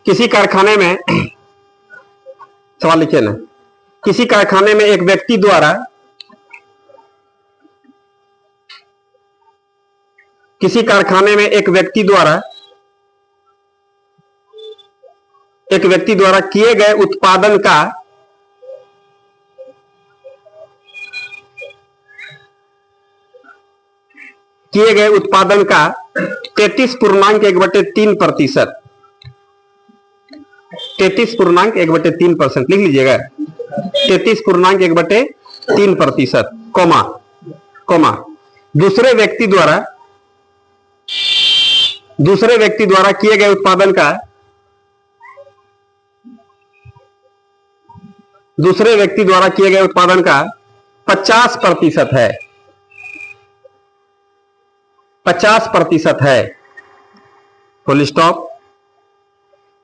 किसी कारखाने में सवाल लिखिए ना, किसी कारखाने में एक व्यक्ति द्वारा किसी कारखाने में एक व्यक्ति द्वारा किए गए उत्पादन का किए गए उत्पादन का 33.1/3%, 33.1/3% लिख लीजिएगा, 33.1/3%, कोमा दूसरे व्यक्ति द्वारा किए गए उत्पादन का 50% है, 50% है, फुल स्टॉप।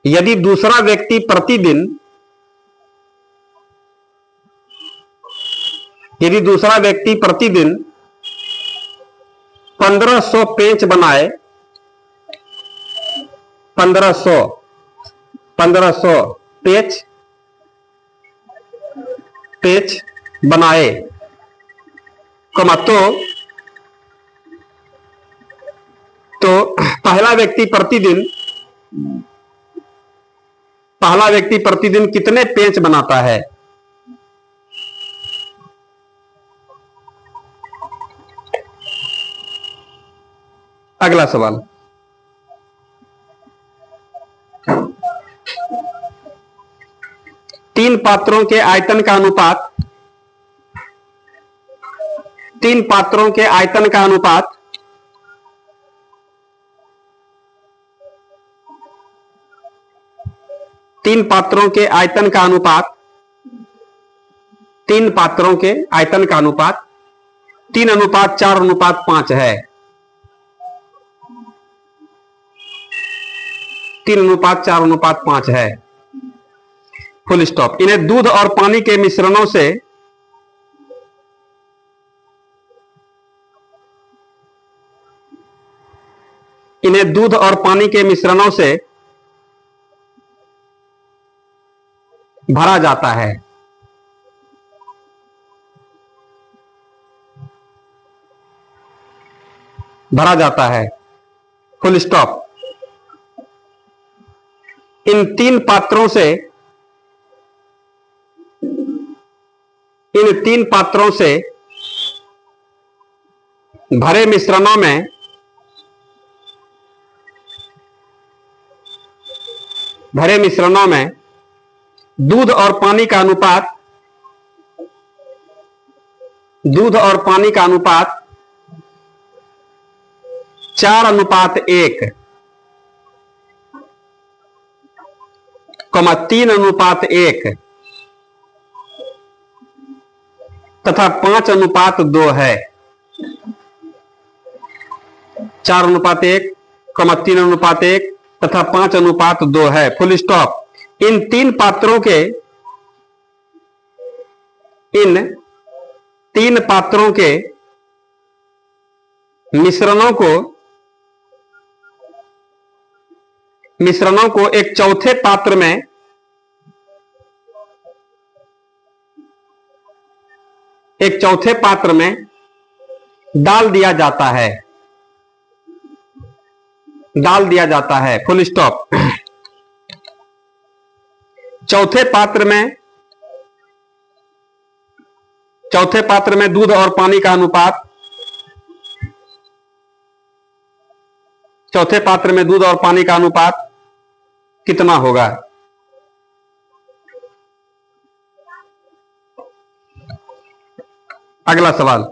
यदि दूसरा व्यक्ति प्रतिदिन 1500 पेंच बनाए, 1500 पेच बनाए, तो पहला व्यक्ति प्रतिदिन कितने पेंच बनाता है? अगला सवाल, तीन पात्रों के आयतन का अनुपात, तीन पात्रों के आयतन का अनुपात तीन पात्रों के आयतन का अनुपात 3:4:5 है, 3:4:5 है, फुल स्टॉप। इन्हें दूध और पानी के मिश्रणों से भरा जाता है, फुल स्टॉप। इन तीन पात्रों से भरे मिश्रणों में दूध और पानी का अनुपात 4:1, 3:1 तथा 5:2 है, 4:1, 3:1 तथा 5:2 है, फुल स्टॉप। इन तीन पात्रों के मिश्रणों को एक चौथे पात्र में डाल दिया जाता है, फुल स्टॉप। चौथे पात्र में दूध और पानी का अनुपात कितना होगा? अगला सवाल,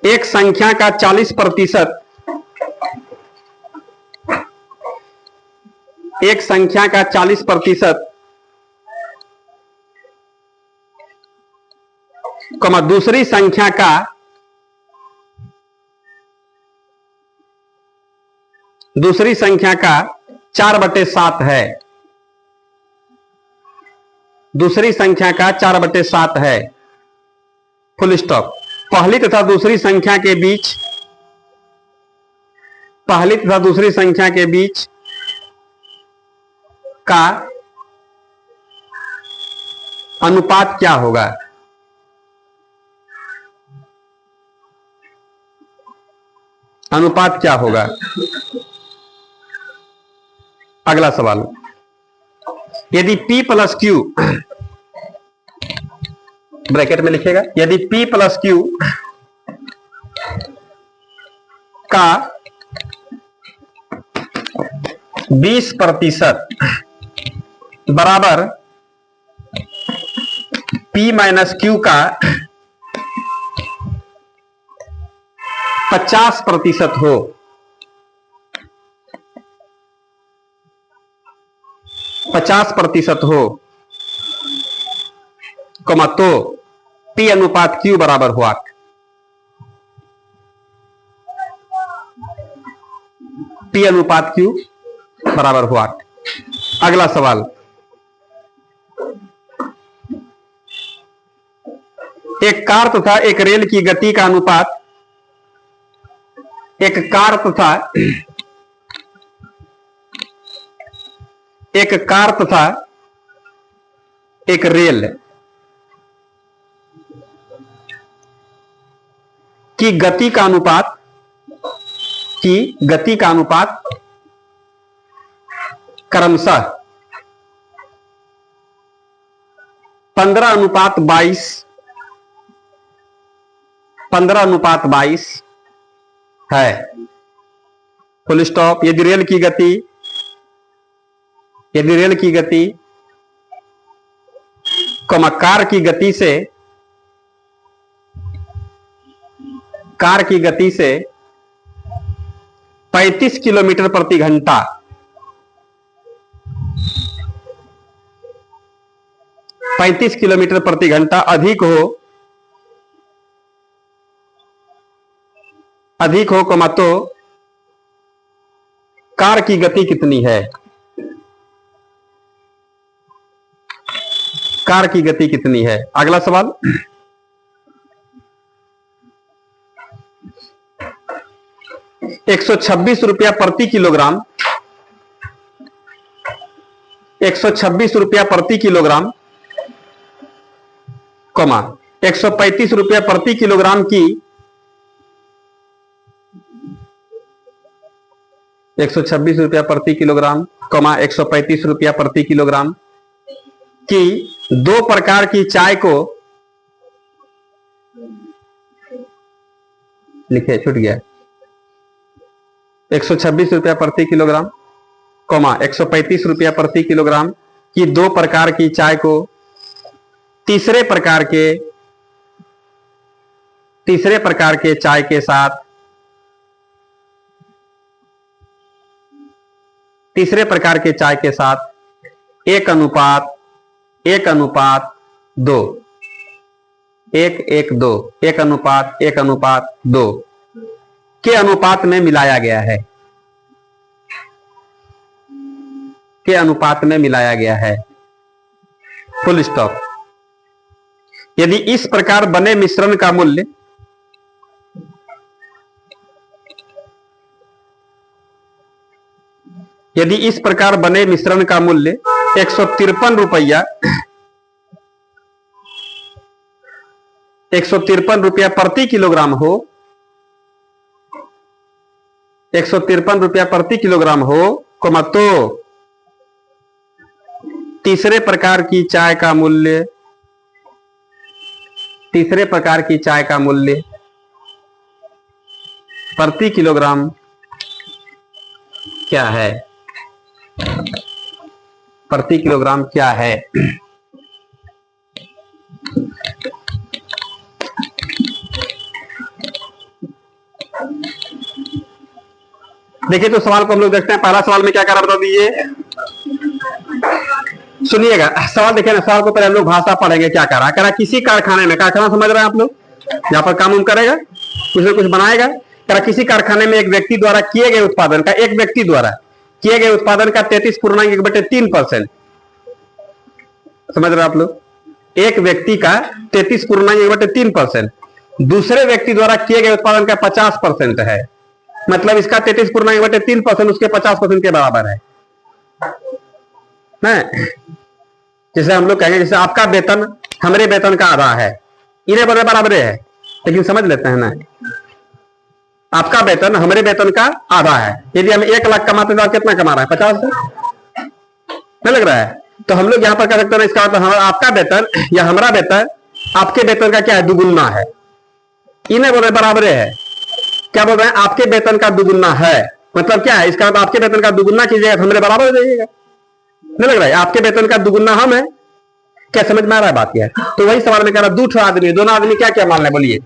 एक संख्या का 40%, एक संख्या का 40% दूसरी संख्या का 4/7 है, दूसरी संख्या का 4/7 है, फुल स्टॉप। पहली तथा दूसरी संख्या के बीच पहली तथा दूसरी संख्या के बीच का अनुपात क्या होगा? अनुपात क्या होगा? अगला सवाल, यदि P प्लस Q, ब्रैकेट में लिखिएगा, यदि P प्लस Q का 20% बराबर P माइनस Q का 50% हो, तो P अनुपात Q बराबर हुआ। P अनुपात Q बराबर हुआ। अगला सवाल, एक कार तथा एक रेल की गति का अनुपात, एक कार तथा एक रेल की गति का अनुपात क्रमशः 15:22 है। Full stop. यदि रेल की गति कार की गति से 35 किलोमीटर प्रति घंटा अधिक हो तो कार की गति कितनी है? कार की गति कितनी है? अगला सवाल, 126 रुपया प्रति किलोग्राम, 136 रुपया प्रति किलोग्राम, 135 रुपया प्रति किलोग्राम की 126 रुपया प्रति किलोग्राम, 135 रुपया प्रति किलोग्राम की दो प्रकार की चाय को, लिखे छूट गया, 126 रुपया प्रति किलोग्राम, 135 रुपया प्रति किलोग्राम की दो प्रकार की चाय को तीसरे प्रकार के चाय के साथ, तीसरे प्रकार के चाय के साथ 1:1:2 1:1:2 के अनुपात में मिलाया गया है। Full stop. यदि इस प्रकार बने मिश्रण का मूल्य यदि इस प्रकार बने मिश्रण का मूल्य 153 रुपया 153 रुपया प्रति किलोग्राम हो, 153 रुपया प्रति किलोग्राम हो, तो तीसरे प्रकार की चाय का मूल्य प्रति किलोग्राम क्या है? प्रति किलोग्राम क्या है? देखिए, तो सवाल को हम लोग देखते हैं। पहला सवाल में क्या करा बता दीजिए, सुनिएगा सवाल। देखिए ना, सवाल को पहले हम लोग भाषा पढ़ेंगे। क्या करा किसी कारखाने में, कारखाना समझ रहे हैं आप लोग, यहाँ पर काम करेगा, कुछ ना कुछ बनाएगा। किसी कारखाने में एक व्यक्ति द्वारा किए गए उत्पादन का 33.1/3%, समझ रहे आप लोग, एक व्यक्ति का 33.1/3%, दूसरे व्यक्ति द्वारा किए गए उत्पादन का 50% है। मतलब इसका 33.3% उसके 50% के बराबर है ना। जैसे हम लोग कहेंगे जैसे आपका वेतन हमारे वेतन का आधा है, इन्हें बराबर है, लेकिन समझ लेते हैं ना, आपका वेतन हमारे वेतन का आधा है। यदि हम 1 लाख कमाते तो आप कितना कमा रहे हैं? 50 नहीं लग रहा है? तो हम लोग यहां पर कह सकते हैं इसका मतलब आपका वेतन या हमारा वेतन आपके वेतन का क्या है? दुगुना है। इन्हें बोल रहे बराबर है, क्या बोल रहे हैं? आपके वेतन का दुगुना है, मतलब क्या है? इसका मतलब आपके वेतन का दुगुना कीजिएगा तो हमारे बराबर हो जाइएगा। नहीं लग रहा है? आपके वेतन का दुगुना हम है, क्या समझ में आ रहा है बात? यह तो वही सवाल में कह रहा, दो आदमी, दोनों आदमी क्या क्या मान रहे बोलिए?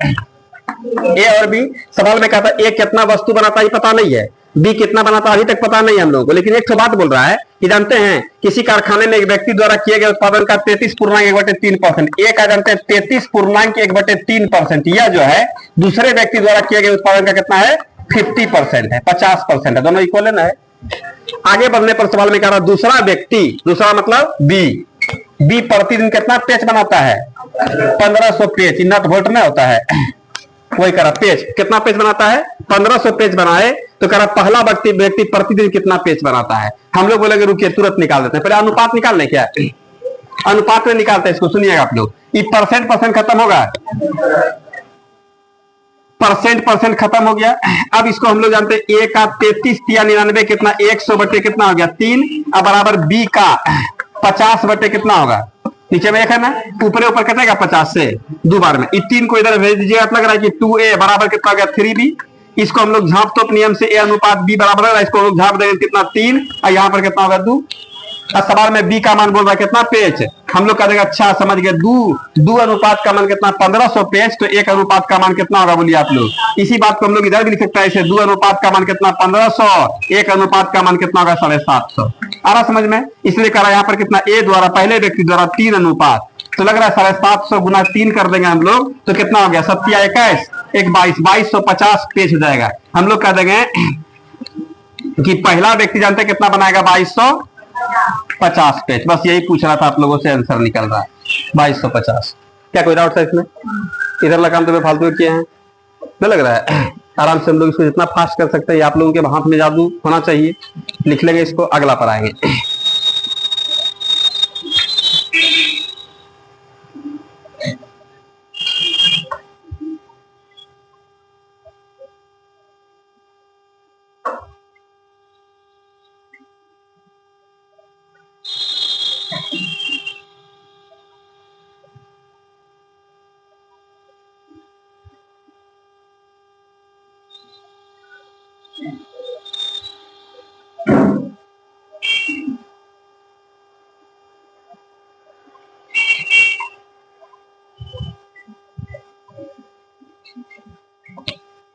ए और बी। सवाल में कहता है ए कितना वस्तु बनाता है पता नहीं है, बी कितना बनाता है अभी तक पता नहीं है हम लोगों को, लेकिन एक तो बात बोल रहा है कि जानते हैं किसी कारखाने में एक व्यक्ति द्वारा किए गए उत्पादन का 33.1/3%। ए का जानते हैं 33.1/3%। यह जो है दूसरे व्यक्ति द्वारा किए गए उत्पादन का कितना है? 50% है, 50% है, दोनों इक्वल है ना। आगे बढ़ने पर सवाल में कह रहा दूसरा व्यक्ति, दूसरा मतलब बी प्रतिदिन कितना पेज बनाता है? 1500 पेज। नट बोल्ट में होता है वही करा पेज, कितना पेज बनाता है? 1500 पेज बनाए तो करा पहला व्यक्ति प्रतिदिन कितना पेज बनाता है? हम लोग बोलेंगे रुकिए तुरंत निकाल देते हैं, पहले अनुपात निकाल लें। क्या अनुपात में निकालते हैं इसको, सुनिएगा आप लोग। ये परसेंट खत्म होगा, परसेंट खत्म हो गया। अब इसको हम लोग जानते हैं ए का 33 या 99 कितना? 100 बटे कितना हो गया? 3। अब बराबर बी का 50 बटे कितना होगा? नीचे में एक है ना, ऊपर ऊपर कटेगा 50 से 2 बार में। इस 3 को इधर भेज दीजिएगा, लग रहा है कि 2a बराबर कितना हो गया? 3b। इसको हम लोग झाप तोप नियम से a अनुपात b बराबर है, इसको हम लोग झाप देंगे कितना? 3। और यहाँ पर कितना होगा? 2। अब सवाल में b का मान बोल रहा है कितना? पेज। हम लोग कह देंगे अच्छा समझ गए, 2 अनुपात का मान कितना? 1500 पेज। तो 1 अनुपात का मान कितना होगा बोलिए आप लोग? इसी बात को हम लोग इधर भी लिख सकते हैं ऐसे, 2 अनुपात का मान कितना? 1500। 1 अनुपात का मान कितना होगा? 750। आ रहा समझ में? इसलिए कह रहा है यहाँ पर कितना? ए द्वारा, पहले व्यक्ति द्वारा 3 अनुपात, तो लग रहा है 750 गुना 3 कर देंगे हम लोग, तो कितना हो गया? 7 या 21 1 22, 2250 पेज हो जाएगा। हम लोग कह देंगे कि पहला व्यक्ति जानते कितना बनाएगा? 2250 पेज। बस यही पूछ रहा था आप लोगों से, आंसर निकल रहा है 2250। क्या कोई डाउट है इसमें? इधर लगा तो फालतू किए हैं, नहीं लग रहा है? आराम से हम लोग इसको जितना फास्ट कर सकते हैं, आप लोगों के हाथ में जादू होना चाहिए। लिख लेंगे इसको, अगला पर आएंगे।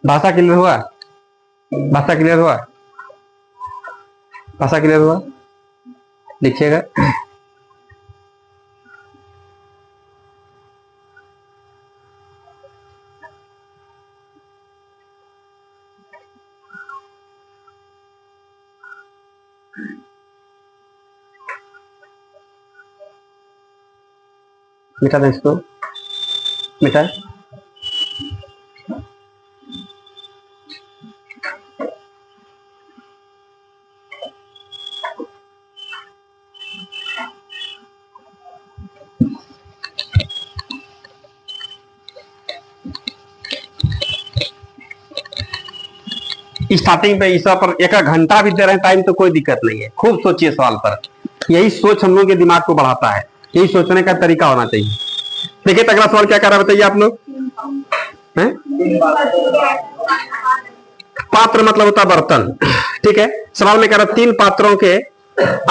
भाषा क्लियर हुआ? भाषा क्लियर हुआ? भाषा क्लियर हुआ? लिखिएगा। मिटा दे इसको, मिटा। स्टार्टिंग पे इस पर 1 घंटा भी दे रहे हैं टाइम तो कोई दिक्कत नहीं है, खूब सोचिए सवाल पर। यही सोच हम लोग के दिमाग को बढ़ाता है, यही सोचने का तरीका होना चाहिए। देखिए अगला सवाल क्या कर रहा है बताइए आप लोग? पात्र मतलब होता बर्तन, ठीक है। सवाल में कह रहा 3 पात्रों के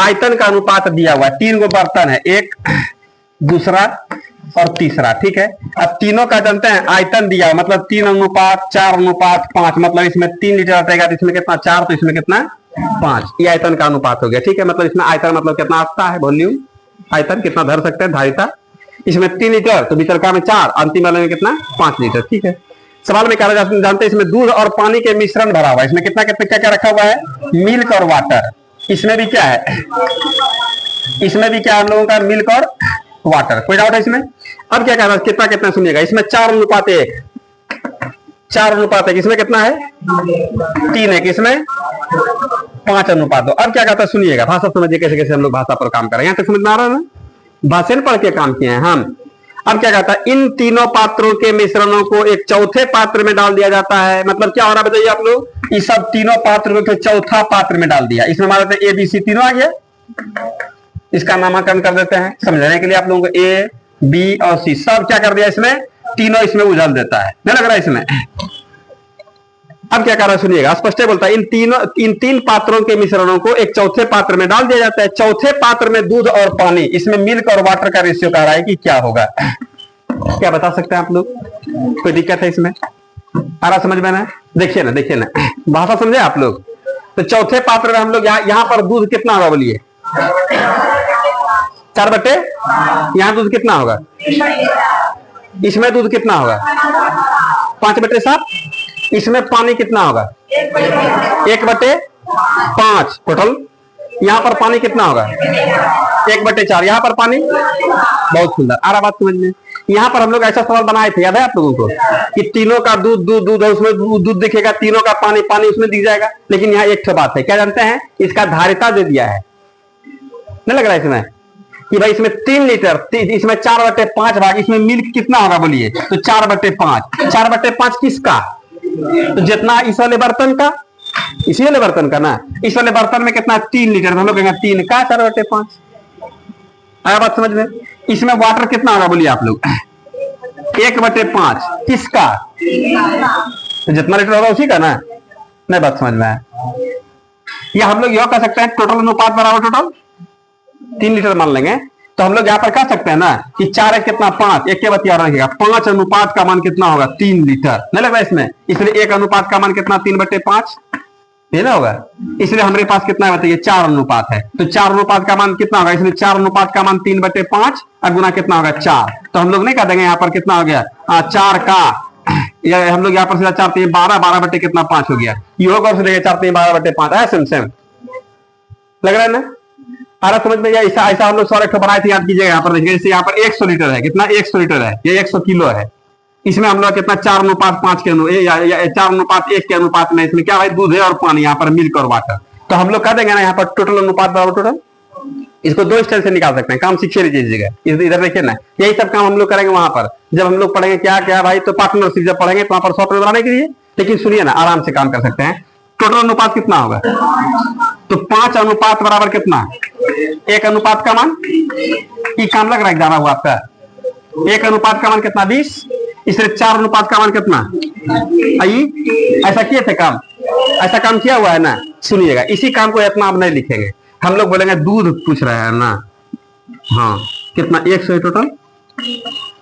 आयतन का अनुपात दिया हुआ है। 3 गो बर्तन है, एक, दूसरा और तीसरा, ठीक है। अब तीनों का जानते हैं आयतन दिया, मतलब 3 अनुपात 4 अनुपात 5, मतलब इसमें 3 लीटर आटेगा तो इसमें कितना? 4, तो इसमें कितना? 5। ये आयतन का अनुपात हो गया, ठीक है। मतलब इसमें आयतन मतलब कितना आता है? वॉल्यूम, आयतन कितना धर सकते हैं, धारिता। इसमें 3 लीटर तो वितरका में 4, अंतिम वाले में कितना? 5 लीटर, ठीक है। सवाल में कहा जानते हैं इसमें दूध और पानी के मिश्रण भरा हुआ है। इसमें कितना कितना क्या क्या रखा हुआ है? मिल्क और वाटर। इसमें भी क्या है? इसमें भी क्या हम लोगों का? मिल्क और वाटर। कोई डाउट है इसमें? अब क्या कह रहा है? कितना कितना सुनिएगा। इसमें 4 अनुपात 1, 4 अनुपात है, किसमें कितना है 3 है, किसमें 5 अनुपात। तो अब क्या कहता है सुनिएगा, भाषा समझिए कैसे कैसे हम लोग भाषा पर काम कर रहे हैं। यहाँ तक समझ में आ रहा है ना, भाषण पढ़ के काम किए हैं हम। अब क्या कहता है, इन तीनों पात्रों के मिश्रणों को एक चौथे पात्र में डाल दिया जाता है। मतलब क्या हो रहा है बताइए आप लोग, इस सब तीनों पात्र को चौथा पात्र में डाल दिया। इसमें हमारा ए बी सी तीनों आ गया, इसका नामाकरण कर देते हैं समझने के लिए आप लोगों को। ए बी और सी सब क्या कर दिया, इसमें तीनों इसमें उछल देता है, नहीं लग रहा है इसमें। अब क्या कर रहा है सुनिएगा, स्पष्ट बोलता है इन तीन पात्रों के मिश्रणों को एक चौथे पात्र में डाल दिया जाता है। चौथे पात्र में दूध और पानी, इसमें मिल्क और वाटर का रेशियो कह रहा है कि क्या होगा, क्या बता सकते हैं आप लोग, कोई दिक्कत है इसमें, आ रहा समझ में ना। देखिए ना भाषा समझे आप लोग। तो चौथे पात्र में हम लोग यहाँ पर दूध कितना होगा बोलिए, 4 बटे, यहाँ दूध कितना होगा, इसमें दूध कितना होगा 5 बटे 7, इसमें पानी कितना होगा 1 बटे 5 टोटल। यहाँ पर पानी कितना होगा 1 बटे 4, यहाँ पर पानी। बहुत सुंदर, आ रहा बात समझ में। यहाँ पर हम लोग ऐसा सवाल बनाए थे, याद है आप लोगों को, कि तीनों का दूध है, उसमें दूध दिखेगा, तीनों का पानी उसमें दिख जाएगा। लेकिन यहाँ एक बात है, क्या जानते हैं, इसका धारिता दे दिया है, नहीं लग रहा है इसमें कि भाई इसमें 3 लीटर, इसमें 4 बटे 5 भाग, इसमें मिल्क कितना होगा बोलिए, तो 4 बटे 5। 4 बटे 5 किसका, तो जितना इस वाले बर्तन का, इसी वाले बर्तन का ना, इस वाले बर्तन में कितना 3 लीटर, हम लोग कहेंगे 3 का 4 बटे 5। आया बात समझ में। इसमें वाटर कितना होगा बोलिए आप लोग, 1 बटे 5 किसका, तो जितना लीटर होगा उसी का ना, नहीं बात समझ में आया। या हम लोग यह कह सकते हैं टोटल अनुपात बराबर टोटल 3 लीटर मान लेंगे। तो हम लोग यहाँ पर कह सकते हैं ना कि 4 एक कितना 5, एक के बतिया रहेगा, 5 अनुपात का मान कितना होगा 3 लीटर, नहीं लग रहा इसमें। इसलिए 1 अनुपात का मान कितना 3 बटे 5, ये ना होगा। इसलिए हमारे पास कितना है बताइए, 4 अनुपात है। तो 4 अनुपात का मान कितना होगा, इसलिए 4 अनुपात का मान 3 बटे 5 और गुना कितना होगा 4। तो हम लोग नहीं कह देंगे यहाँ पर कितना हो गया 4 का, या हम लोग यहाँ पर सीधा 4 3 12, 12 बटे कितना 5 हो गया, ये होगा 4 3 12 बटे 5 है। सेम लग रहा है ना, आ रहा समझ में। ऐसा हम लोग सवाल बनाए थे, याद कीजिएगा। यहाँ पर देखिए, जैसे यहाँ पर 100 लीटर है, कितना 100 लीटर है, ये 100 किलो है। इसमें हम लोग कितना 4 अनुपात 5 के 4 अनुपात 1 के अनुपात में इसमें क्या है, दूध है और पानी, यहाँ पर मिल्क और वाटर। तो हम लोग कह देंगे ना यहाँ पर टोटल अनुपात बराबर टोटल। इसको 2 स्टाइल से निकाल सकते हैं, काम सीखिए लीजिएगा। इधर देखिए ना, यही सब काम हम लोग करेंगे वहां पर जब हम लोग पढ़ेंगे क्या क्या भाई, तो पार्टनरशिप जब पढ़ेंगे तो वहां पर सॉफ्टवेयर बनाने के लिए। लेकिन सुनिए ना, आराम से काम कर सकते हैं। टोटल अनुपात कितना होगा, तो 5 अनुपात बराबर कितना 1 अनुपात का मान, ये काम लग रहा है एग्जाम हुआ आपका। 1 अनुपात का मान कितना 20, इसलिए 4 अनुपात का मान कितना, ऐसा किए थे काम, ऐसा काम किया हुआ है ना। सुनिएगा, इसी काम को इतना आप नहीं लिखेंगे, हम लोग बोलेंगे दूध पूछ रहे हैं ना, हाँ कितना 100 टोटल।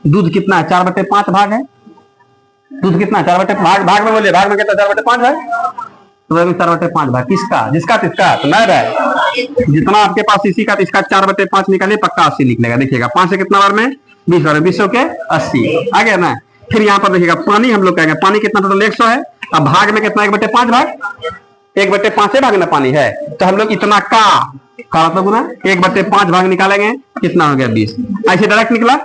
दूध कितना है 4 बटे 5 भाग है, दूध कितना 4 बटे भाग में बोलिए, भाग में कितना 4 बटे 5 भाग, तो 4 बटे 5 भाग किसका, जिसका तिसका, तो नहीं रहा जितना आपके पास इसी का, इसका 4 बटे 5 निकालिए, पक्का 80 निकलेगा। देखिएगा 5 से कितना बार में 20 बार में, 20 के 80 आ गया ना। फिर यहाँ पर देखिएगा पानी, हम लोग कहेंगे पानी कितना टोटल 100 है। अब भाग में कितना 1 बटे 5 भाग, 1 बटे 5 भाग ना पानी है, तो हम लोग इतना का मतलब ना 1 बटे 5 भाग निकालेंगे, कितना हो गया 20। ऐसे डायरेक्ट निकला,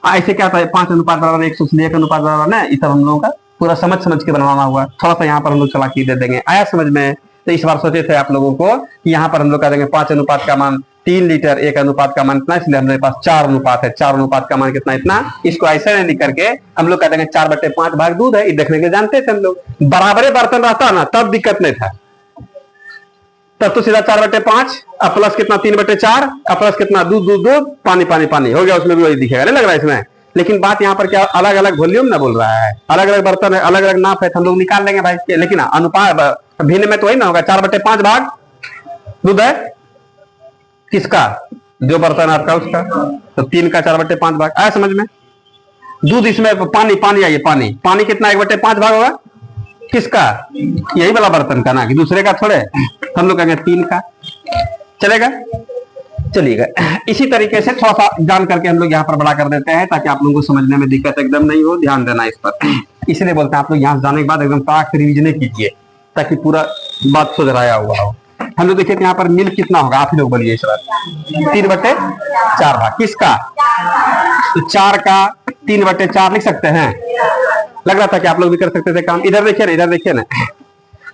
ऐसे क्या था 5 अनुपात बराबर 100, 1 अनुपात बराबर ना, ये सब हम लोगों का पूरा समझ के बनवाना हुआ। थोड़ा सा यहाँ पर हम लोग चालाकी दे देंगे, आया समझ में। तो इस बार सोचे थे आप लोगों को कि यहाँ पर हम लोग कह देंगे 5 अनुपात का मान 3 लीटर, 1 अनुपात का मान इतना, इसलिए हमारे पास 4 अनुपात है, 4 अनुपात का मान कितना इतना। इसको ऐसे नहीं लिख करके हम लोग कह देंगे 4 बटे 5 भाग दूध है, ये देखने के जानते थे हम लोग। बराबरे बर्तन रहता ना तब दिक्कत नहीं था, तब तो सीधा 4 बटे 5 अब प्लस कितना 3 बटे 4 अब प्लस कितना दूध दूध दूध पानी पानी पानी हो गया, उसमें भी वही दिखेगा, नहीं लग रहा है इसमें। लेकिन बात यहाँ पर क्या, अलग अलग वॉल्यूम ना बोल रहा है, अलग अलग बर्तन है, अलग अलग नाप है, तो हम लोग निकाल लेंगे भाई। लेकिन अनुपात भिन्न में तो वही ना होगा, 4 बटे 5 भाग दूध है किसका, जो बर्तन आपका उसका, तो 3 का 4 बटे 5 भाग आया समझ में। दूध इसमें पानी पानी आइए, पानी पानी कितना 1 बटे 5 भाग होगा किसका, यही वाला बर्तन का ना, कि दूसरे का थोड़े। हम लोग कहेंगे 3 का, चलेगा चलिएगा। इसी तरीके से थोड़ा सा जान करके हम लोग यहाँ पर बड़ा कर देते हैं, ताकि आप लोगों को समझने में दिक्कत एकदम नहीं हो, ध्यान देना इस पर। इसलिए बोलते हैं आप लोग यहाँ जाने के बाद एकदम ताक से रिविजन कीजिए, ताकि पूरा बात सुधराया हुआ हो। हम लोग देखिए यहाँ पर मिल्क कितना होगा, आप ही लोग बोलिए इस बार। 3 बटे 4 भाग किसका, तो 4 का 3 बटे 4 लिख सकते हैं, लग रहा था कि आप लोग भी कर सकते थे काम। इधर देखिए ना, इधर देखिए ना।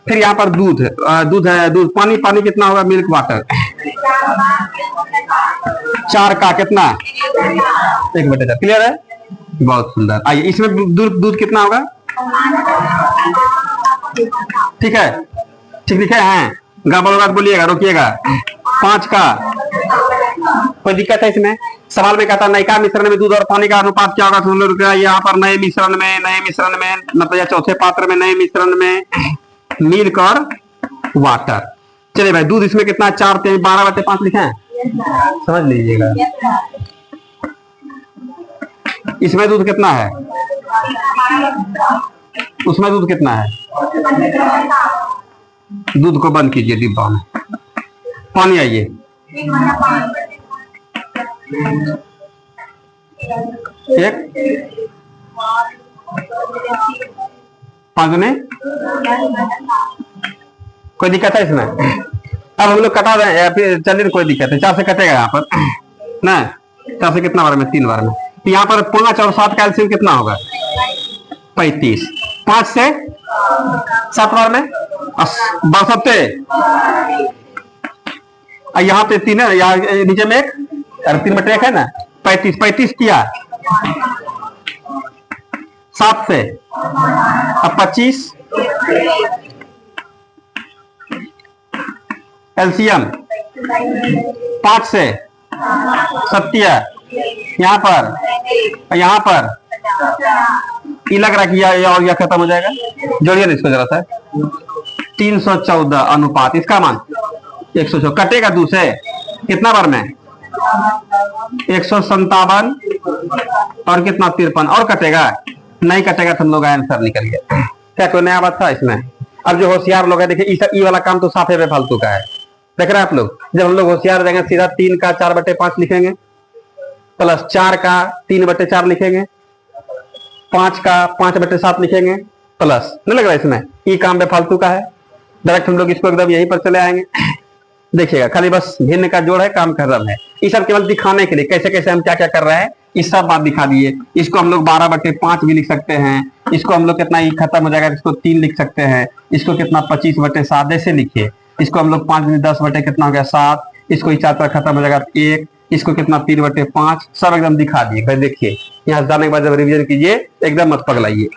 फिर यहाँ पर दूध, दूध है, दूध, पानी, पानी कितना होगा, मिल्क वाटर, 4 का कितना, 1/4। क्लियर है, बहुत सुंदर। आइए इसमें दूध, दूध कितना होगा, ठीक है, ठीक लिखे हैं, गड़बड़ होगा तो बोलिएगा, रोकिएगा। 5 का, कोई दिक्कत है इसमें? सवाल में कहता नयिका मिश्रण में दूध और पानी का अनुपात क्या होगा, तो हम लोग यहाँ पर नए मिश्रण में, नए मिश्रण में मतलब या चौथे पात्र में, नए मिश्रण में मिल्क और वाटर। चलिए भाई, दूध इसमें कितना, 4 3 12/5 लिखे हैं, समझ लीजिएगा। इसमें दूध कितना है, उसमें दूध कितना है, दूध को बंद कीजिए डिब्बा में। पानी आइए, एक 5 में, कोई दिक्कत है इसमें? अब हम लोग कटा रहे हैं, फिर चलिए कोई दिक्कत है, 4 से कटेगा यहाँ पर ना, 4 से कितना बार में, 3 बार में। तो यहाँ पर 5 और 7 का एलसीएम कितना होगा, 35। 5 से 7 बार में 62। यहाँ पे 3 है, यहाँ नीचे में 1 और 3/1 है ना, 35। 35 किया 7 से, अब 25 एलसीएम 5 से 70, यहाँ पर ये लग रहा है कि यह खत्म हो जाएगा, जोड़िए ना इसको जरा सा। 314 अनुपात, इसका मान 114, कटेगा 2 से कितना बार में, 157 और कितना 53, और कटेगा, नहीं कटेगा तो हम लोग आंसर निकल गया। क्या कोई नया बात था इसमें? अब जो होशियार लोग है, देखिए ये वाला काम तो साफे पे फालतू का है, देख रहे हैं आप लोग। जब हम लोग होशियार हो जाएंगे, सीधा 3 का 4/5 लिखेंगे, प्लस 4 का 3/4 लिखेंगे, 5 का 5/7 लिखेंगे, प्लस, नहीं लग रहा है इसमें ये काम पे फालतू का है। डायरेक्ट हम लोग इसको एकदम यहीं पर चले आएंगे। देखिएगा, खाली बस भिन्न का जोड़ है, काम का रम है। ये सब केवल दिखाने के लिए कैसे कैसे हम क्या क्या कर रहे हैं, इस सब बात दिखा दिए। इसको हम लोग 12/5 भी लिख सकते हैं, इसको हम लोग कितना, ये खत्म हो जाएगा, इसको 3 लिख सकते हैं, इसको कितना 25/7 ऐसे लिखिए, इसको हम लोग 5 10 बटे कितना हो गया 7, इसको 4 पर खत्म हो जाएगा 1, इसको कितना 3/5, सब एकदम दिखा दिए। भाई देखिए, यहाँ जाने के बाद जब रिवीजन कीजिए एकदम मत पगलाइए।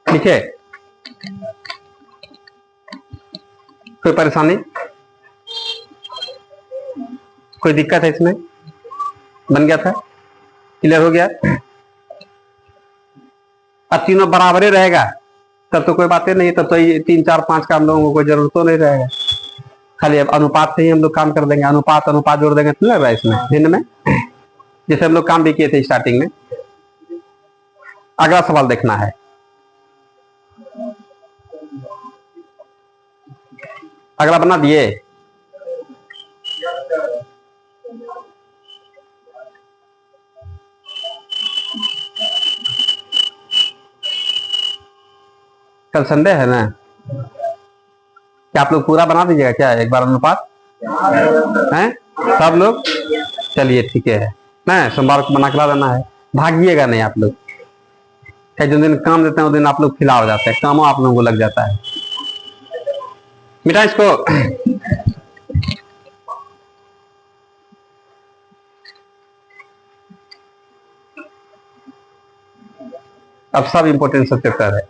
ठीक है, कोई परेशानी, कोई दिक्कत है इसमें? बन गया था, क्लियर हो गया। अब तीनों बराबर ही रहेगा तब तो कोई बातें नहीं, तब तो ये 3 4 5 का हम लोगों को कोई जरूरत तो नहीं रहेगा, खाली अब अनुपात से ही हम लोग काम कर देंगे। अनुपात अनुपात जोड़ देंगे, तो लग इसमें भिन्न में, जैसे हम लोग काम भी किए थे स्टार्टिंग में। अगला सवाल देखना है, अगला बना दिए। कल संडे है ना, क्या आप लोग पूरा बना दीजिएगा क्या एक बार अनुपात हैं सब लोग? चलिए ठीक है ना, सोमवार को बना के ला देना है, भागिएगा नहीं आप लोग। जिस दिन काम देते हैं उस दिन आप लोग खिला हो जाते हैं, कामों आप लोगों को लग जाता है। मिटा इसको। अब सब इंपोर्टेंट सब चैप्टर है,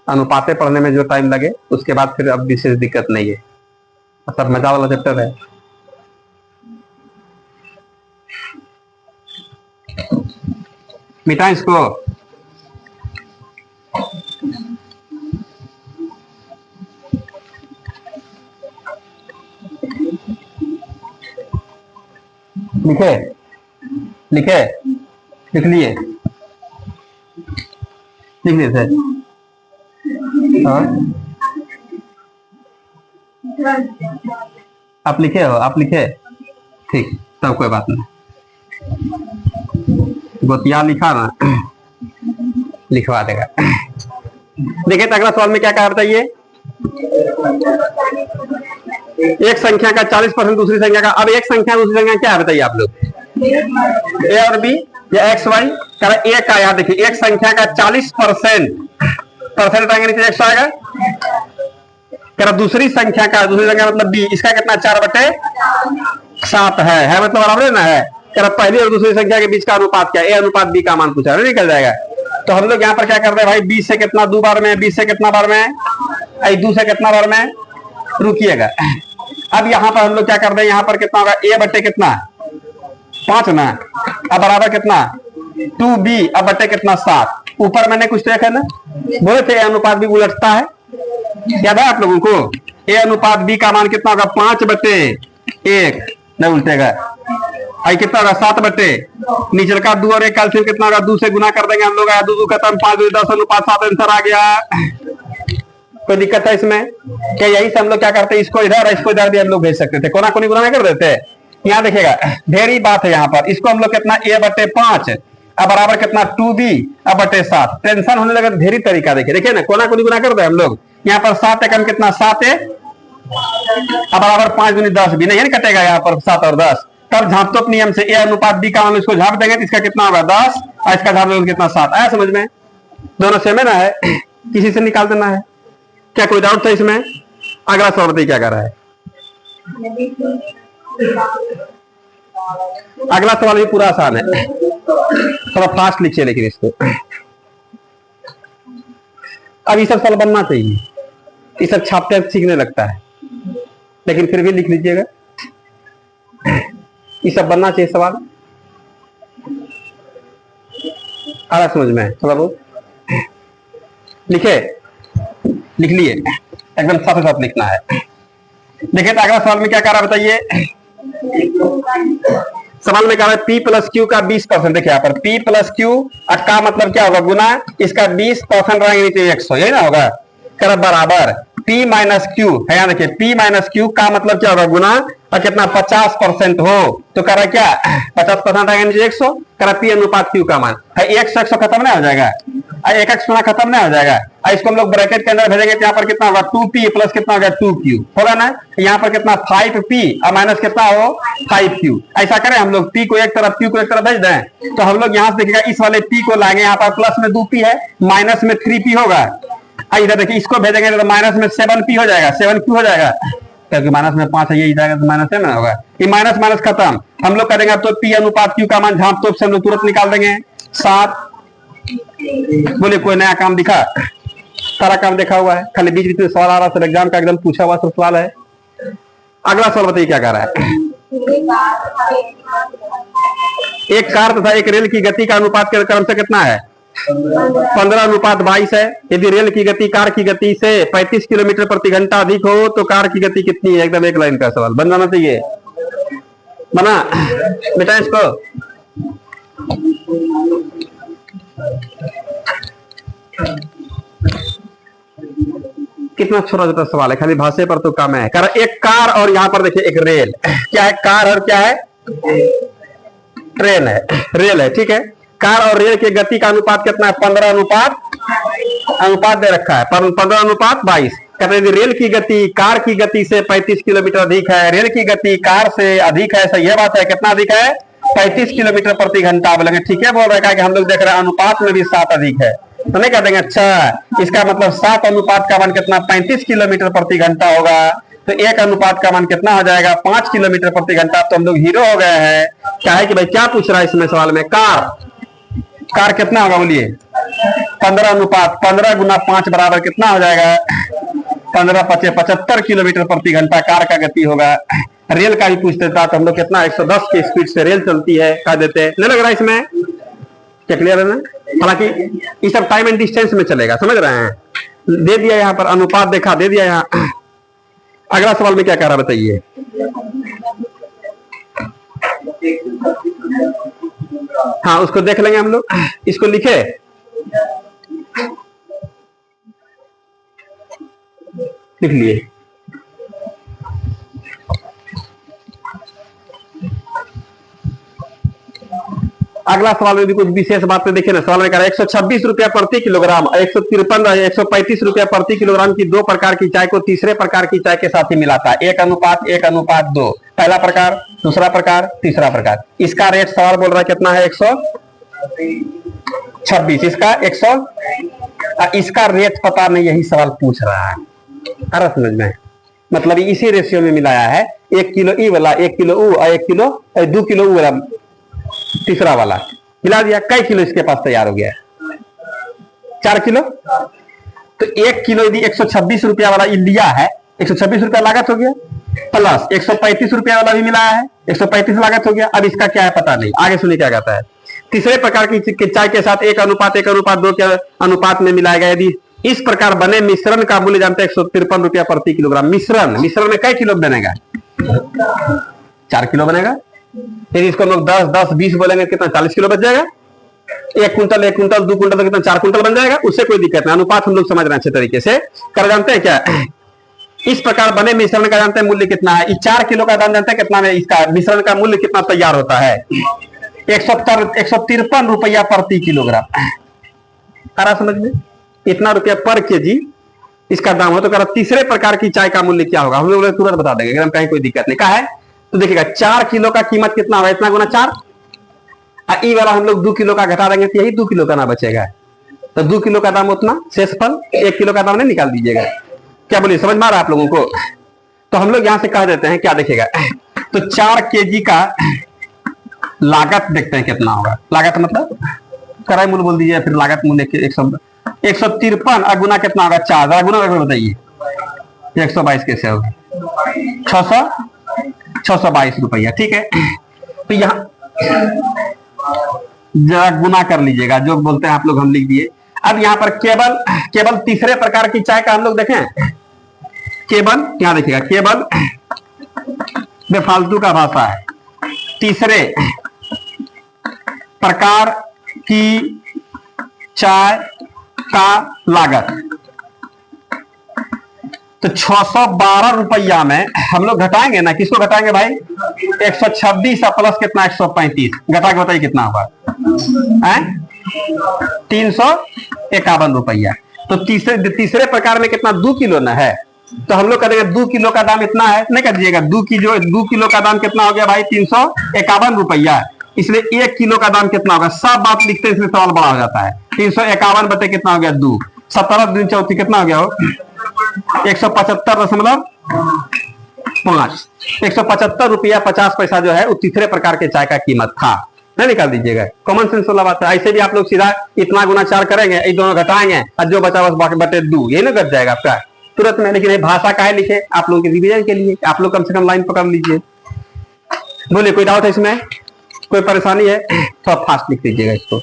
अनुपातें पढ़ने में जो टाइम लगे उसके बाद फिर अब विशेष दिक्कत नहीं है, सब मजा वाला चैप्टर है। मिटा इसको। लिखे लिखे लिख लिए, लिख लिए थे। आप लिखे हो, आप लिखे, ठीक, तब कोई बात नहीं। गोतिया लिखा ना, लिखवा देगा। देखिए तो अगला सवाल में क्या कहा बताइए, एक संख्या का 40% दूसरी संख्या का। अब एक संख्या दूसरी संख्या क्या है बताइए आप लोग, ए और बी या एक्स वाई। ए का यहाँ देखिए एक संख्या का 40% परसेंट आएंगे नीचे 100 आएगा। दूसरी संख्या का, दूसरी संख्या मतलब बी, इसका कितना 4/7 है मतलब बराबर ना है। पहली और दूसरी संख्या के बीच का अनुपात क्या है, ए अनुपात बी का मान पूछा है, निकल जाएगा। तो हम लोग यहाँ पर क्या करते हैं भाई, 20 से कितना 2 बार में, 20 से कितना बार में, 2 से कितना बार में, रुकिएगा। अब यहाँ पर हम लोग क्या कर रहे हैं, यहाँ पर कितना होगा, ए बटे कितना 5 ना, अब बराबर कितना 2b, अब बटे कितना 7। ऊपर मैंने कुछ देखा ना, बोले थे ए अनुपात बी उलटता है, याद है आप लोगों को। ए अनुपात बी का मान कितना होगा 5/1, नहीं उल्टेगा। आई कितना होगा 7/, नीचे का 2 और 1 कैल्सियम कितना होगा, 2 से गुना कर देंगे हम लोग, 2 खत्म, 5 10 अनुपात 7 आंसर आ गया। कोई दिक्कत है इसमें क्या, यही से हम लोग क्या करते हैं, इसको इधर इसको इधर भी हम लोग भेज सकते थे, कोना कोनी गुना नहीं कर देते। यहाँ देखिएगा ढेरी बात है, यहाँ पर इसको हम लोग कितना a/5 अब बराबर कितना 2b अब बटे 7। टेंशन होने लगा ढेरी तरीका देखिए, देखिए ना कोना कोनी गुना कर दे हम लोग। यहाँ पर 7 एकम कितना 7 है, अब बराबर 5 दूनी 10 भी नहीं कटेगा यहाँ पर 7 और 10। तब झापतोप नियम से ए अनुपात बी का मान इसको झाप देंगे तो इसका कितना होगा 10 और इसका झाप देंगे कितना 7। आया समझ में, दोनों सेम है ना है, किसी से निकाल देना है। क्या कोई डाउट था इसमें? अगला सवाल बताइए क्या कर रहा है। अगला सवाल भी पूरा आसान है, थोड़ा फास्ट लिखिए लेकिन इसको। अब ये सब सवाल बनना चाहिए, ये सब छापते सीखने लगता है, लेकिन फिर भी लिख लीजिएगा, ये सब बनना चाहिए सवाल। आ रहा समझ में थोड़ा बहुत, लिखे लिख लिए, एकदम साथ साथ लिखना है। देखिए तो अगला सवाल में क्या कर रहा है बताइए। सवाल में कह रहा है P + Q का 20%। देखिए यहाँ पर P + Q का मतलब क्या होगा, गुना इसका 20% रहेंगे नीचे 100, यही ना होगा। कर बराबर P - Q है, यहाँ देखिए P - Q का मतलब क्या होगा, गुना और कितना 50% हो तो करा क्या 50% आएगा नीचे 100। करा P अनुपात Q का मान है 100 खत्म नहीं हो जाएगा, एक खत्म नहीं हो जाएगा। इसको हम लोग ब्रैकेट के अंदर भेजेंगे तो यहाँ पर कितना होगा 2p प्लस कितना होगा 2q होगा ना। यहाँ पर कितना 5p और माइनस कितना हो 5q। ऐसा करें हम लोग p को एक तरफ q को एक तरफ भेज दें तो हम लोग यहाँ से देखिएगा इस वाले p को लाएंगे, यहाँ पर प्लस में 2p है, माइनस में 3p होगा। इधर देखिए इसको भेजेंगे तो माइनस में 7p हो जाएगा, 7q हो जाएगा, क्योंकि माइनस में 5 है, ये जाएगा तो माइनस है ना होगा। ये माइनस माइनस खत्म, हम लोग करेंगे तो p अनुपात q का मान झाप तोप से हम लोग तुरंत निकाल देंगे 7। बोले कोई नया काम दिखा, सारा काम देखा हुआ है, खाली बीच बीच में सवाल आ रहा है, एग्जाम का एकदम पूछा हुआ सब सवाल है। अगला सवाल बताइए क्या कह रहा है। एक कार तथा एक रेल की गति का अनुपात के क्रम से कितना है 15:22 है। यदि रेल की गति कार की गति से 35 किलोमीटर प्रति घंटा अधिक हो तो कार की गति कितनी है। एकदम एक लाइन का सवाल बन जाना चाहिए, बना बेटा इसको। कितना छोटा छोटा सवाल है, खाली भाषा पर तो कम है। कर एक कार और यहाँ पर देखिए एक रेल, क्या है कार और क्या है ट्रेन है, रेल है, ठीक है। कार और रेल के गति का अनुपात कितना है 15 अनुपात दे रखा है 15:22। कहते हैं रेल की गति कार की गति से 35 किलोमीटर अधिक है, रेल की गति कार से अधिक है, सही है बात है। कितना अधिक है 35 किलोमीटर प्रति घंटा बोलेंगे, ठीक है बोल रहे हैं कि हम लोग देख रहे हैं अनुपात में भी 7 अधिक है तो नहीं कह देंगे अच्छा इसका मतलब 7 अनुपात का मान कितना 35 किलोमीटर प्रति घंटा होगा, तो 1 अनुपात का मान कितना हो जाएगा 5 किलोमीटर प्रति घंटा। तो हम लोग हीरो हो गए हैं। क्या है कि भाई क्या पूछ रहा है इसमें सवाल में, कार कितना होगा बोलिए 15 अनुपात 15 गुना 5 बराबर कितना हो जाएगा 15×5 = 75 किलोमीटर प्रति घंटा कार का गति होगा। रेल का भी पूछ देता तो हम लोग कितना 110 की स्पीड से रेल चलती है, कह देते नहीं लग रहा है इसमें, क्या क्लियर है ना। हालांकि ये सब टाइम एंड डिस्टेंस में चलेगा, समझ रहे हैं। दे दिया यहाँ पर अनुपात देखा, दे दिया यहाँ। अगला सवाल में क्या कह रहा बताइए। हाँ उसको देख लेंगे हम लोग, इसको लिखे लिख लिए। अगला सवाल में भी कुछ विशेष बातें देखिए ना। सवाल में कह रहा है 126 रुपया प्रति किलोग्राम, 135 रुपया प्रति किलोग्राम की दो प्रकार की चाय को तीसरे प्रकार की चाय के साथ ही मिलाता है, 1:1:2। पहला प्रकार, दूसरा प्रकार, तीसरा प्रकार। इसका रेट सवाल बोल रहा है कितना है, 126। इसका 100, इसका रेट पता नहीं, यही सवाल पूछ रहा है। अरे समझ में, मतलब इसी रेशियो में मिलाया है, 1 किलो ई वाला, 1 किलो ऊ और 2 किलो ऊ वाला तीसरा वाला मिला दिया। कई किलो इसके पास तैयार हो गया है? 4 किलो। तो 1 किलो यदि 126 रुपया वाला लिया है, 126 रुपया लागत हो गया, प्लस 135 रुपया वाला भी मिलाया है, 135 लागत हो गया। अब इसका क्या है पता नहीं, आगे सुनिए क्या कहता है। तीसरे प्रकार की चाय के साथ 1:1:2 के अनुपात में मिलाया गया। यदि इस प्रकार बने मिश्रण का मूल्य जानते हैं 153 रुपया प्रति किलोग्राम। मिश्रण में कई किलो बनेगा? 4 किलो बनेगा। यदि इसको लोग 10, 10, 20 बोलेंगे कितना, 40 किलो बच जाएगा। 1 कुंटल, 2 कुंटल तो कितना, 4 कुंटल बन जाएगा। उससे कोई दिक्कत नहीं, अनुपात हम लोग समझ रहे हैं अच्छे तरीके से। कर जानते हैं क्या, इस प्रकार बने मिश्रण का जानते हैं मूल्य कितना है। इस 4 किलो का दाम जानते हैं कितना में इसका मिश्रण का मूल्य कितना तैयार होता है, 153 रुपया प्रति किलोग्राम। करा समझ में, इतना रुपया पर केजी इसका दाम हो। तो करा तीसरे प्रकार की चाय का मूल्य क्या होगा, हम लोग तुरंत बता देंगे, एकदम कहीं कोई दिक्कत नहीं। कहा है तो देखिएगा 4 किलो का कीमत कितना होगा, इतना गुना 4। ई वाला हम लोग 2 किलो का घटा देंगे तो यही 2 किलो का ना बचेगा। तो 2 किलो का दाम उतना, शेषफल 1 किलो का दाम नहीं निकाल दीजिएगा। क्या बोलिए, समझ में आ रहा है आप लोगों को? तो हम लोग यहां से कह देते हैं क्या, देखिएगा तो 4 केजी का लागत देखते हैं कितना होगा। लागत मतलब कराई मूल्य बोल दीजिए, फिर लागत मूल्य 153 गुना कितना होगा, 4 गुना करके बताइए, 122 कैसे होगा, 622 रुपया। ठीक है, तो यहाँ जरा गुना कर लीजिएगा, जो बोलते हैं आप लोग हम लिख दिए। अब यहाँ पर केवल तीसरे प्रकार की चाय का हम लोग देखें, केवल यहाँ देखिएगा, केवल बेफालतू का भाषा है। तीसरे प्रकार की चाय का लागत तो 612 रुपया में हम लोग घटाएंगे ना, किसको घटाएंगे भाई, 126 प्लस कितना 135, घटा के बताइए कितना होगा, 351 रुपया। तो तीसरे प्रकार में कितना, 2 किलो ना है, तो हम लोग करेंगे 2 किलो का दाम इतना है, नहीं कर दीजिएगा, 2 किलो का दाम कितना हो गया भाई, 351 रुपया। इसलिए 1 किलो का दाम कितना होगा, सब बात लिखते हैं, इसलिए सवाल बड़ा हो जाता है। 351 बटे कितना हो गया, 2, 17 दूनी 34 कितना हो गया हो, 175.5। 175 रुपया 50 पैसा जो है वो तीसरे प्रकार के चाय का कीमत था। नहीं निकाल दीजिएगा, कॉमन सेंस वाला बात है। ऐसे भी आप लोग सीधा इतना गुना 4 करेंगे, ये दोनों घटाएंगे और जो बचा बस बाकी बटे 2, ये ना घट जाएगा आपका तुरंत में। लेकिन भाषा का है लिखे आप लोगों के रिवीजन के लिए, आप लोग कम से कम लाइन पकड़ लीजिए। बोलिए, कोई डाउट है इसमें, कोई परेशानी है, थोड़ा फास्ट लिख दीजिएगा इसको।